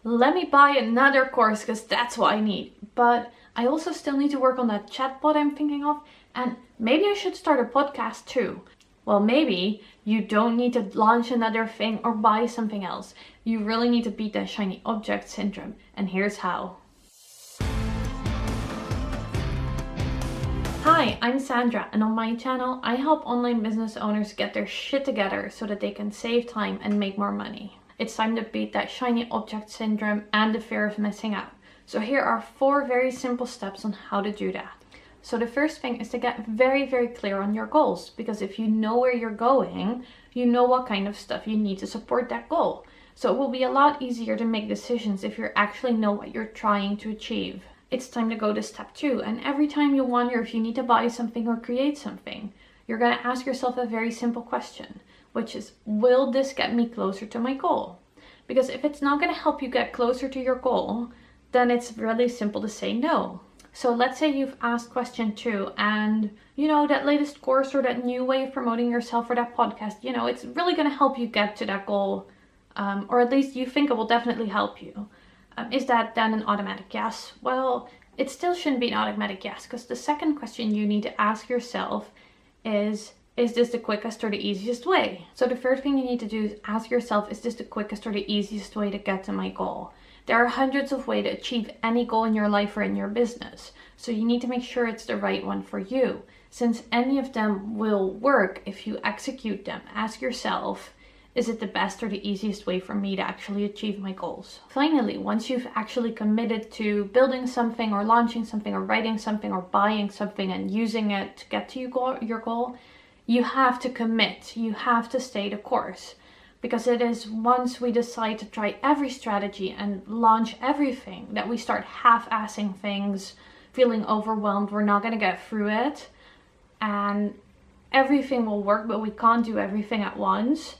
let me buy another course because that's what I need. But I also still need to work on that chatbot I'm thinking of, and maybe I should start a podcast too. Well, maybe you don't need to launch another thing or buy something else. You really need to beat that shiny object syndrome, and here's how. Hi, I'm Sandra, and on my channel, I help online business owners get their shit together so that they can save time and make more money. It's time to beat that shiny object syndrome and the fear of missing out. So here are 4 very simple steps on how to do that. So the first thing is to get very clear on your goals, because if you know where you're going, you know what kind of stuff you need to support that goal. So it will be a lot easier to make decisions if you actually know what you're trying to achieve. It's time to go to step 2, and every time you wonder if you need to buy something or create something, you're going to ask yourself a very simple question, which is, will this get me closer to my goal? Because if it's not going to help you get closer to your goal, then it's really simple to say no. So let's say you've asked question 2, and you know that latest course or that new way of promoting yourself or that podcast, you know, it's really going to help you get to that goal, or at least you think it will definitely help you. Is that then an automatic yes? Well, it still shouldn't be an automatic yes, because the second question you need to ask yourself is this the quickest or the easiest way? So the first thing you need to do is ask yourself, is this the quickest or the easiest way to get to my goal? There are hundreds of ways to achieve any goal in your life or in your business. So you need to make sure it's the right one for you. Since any of them will work if you execute them, ask yourself, is it the best or the easiest way for me to actually achieve my goals? Finally, once you've actually committed to building something or launching something or writing something or buying something and using it to get to your goal, you have to commit. You have to stay the course. Because it is once we decide to try every strategy and launch everything that we start half-assing things, feeling overwhelmed, we're not going to get through it. And everything will work, but we can't do everything at once.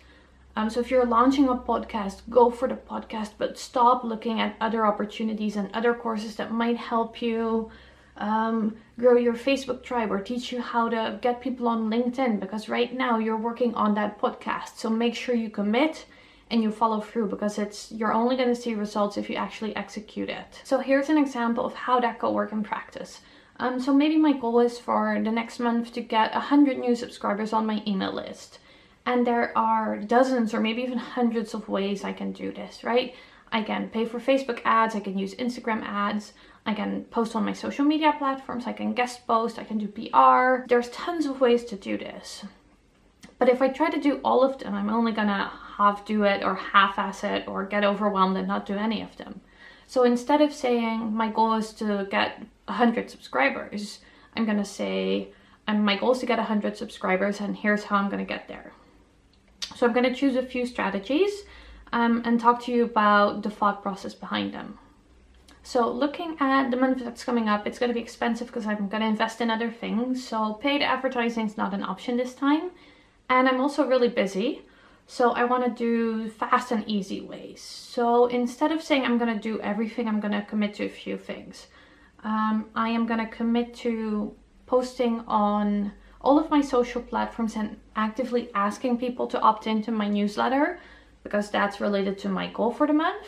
So if you're launching a podcast, go for the podcast, but stop looking at other opportunities and other courses that might help you grow your Facebook tribe or teach you how to get people on LinkedIn, because right now you're working on that podcast. So make sure you commit and you follow through, because you're only going to see results if you actually execute it. So here's an example of how that could work in practice. So maybe my goal is for the next month to get 100 new subscribers on my email list. And there are dozens or maybe even hundreds of ways I can do this, right? I can pay for Facebook ads, I can use Instagram ads, I can post on my social media platforms, I can guest post, I can do PR. There's tons of ways to do this. But if I try to do all of them, I'm only gonna half do it or half-ass it or get overwhelmed and not do any of them. So instead of saying my goal is to get 100 subscribers, I'm gonna say my goal is to get 100 subscribers and here's how I'm gonna get there. So I'm going to choose a few strategies and talk to you about the thought process behind them. So looking at the month that's coming up, it's going to be expensive because I'm going to invest in other things. So paid advertising is not an option this time. And I'm also really busy. So I want to do fast and easy ways. So instead of saying I'm going to do everything, I'm going to commit to a few things. I am going to commit to posting on all of my social platforms and actively asking people to opt into my newsletter, because that's related to my goal for the month.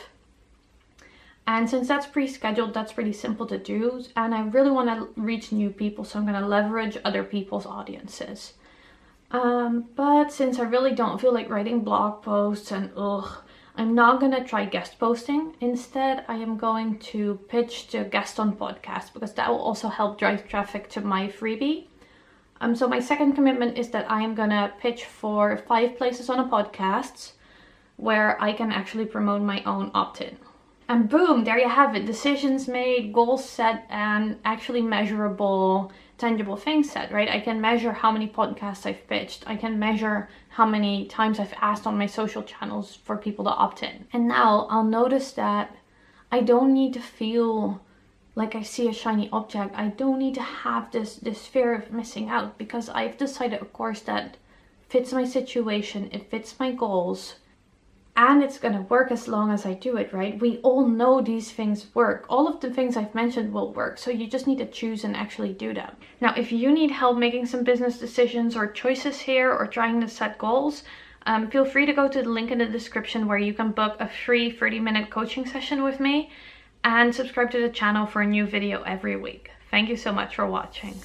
And since that's pre-scheduled, that's pretty simple to do. And I really want to reach new people, so I'm going to leverage other people's audiences. But since I really don't feel like writing blog posts and I'm not going to try guest posting. Instead, I am going to pitch to guest on podcasts, because that will also help drive traffic to my freebie. So my second commitment is that I am gonna pitch for 5 places on a podcast where I can actually promote my own opt-in. And boom, there you have it. Decisions made, goals set, and actually measurable, tangible things set, right? I can measure how many podcasts I've pitched. I can measure how many times I've asked on my social channels for people to opt in. And now I'll notice that I don't need to feel like I see a shiny object. I don't need to have this fear of missing out, because I've decided a course that fits my situation, it fits my goals, and it's gonna work as long as I do it, right? We all know these things work. All of the things I've mentioned will work, so you just need to choose and actually do them. Now, if you need help making some business decisions or choices here, or trying to set goals, Feel free to go to the link in the description where you can book a free 30-minute coaching session with me, and subscribe to the channel for a new video every week. Thank you so much for watching.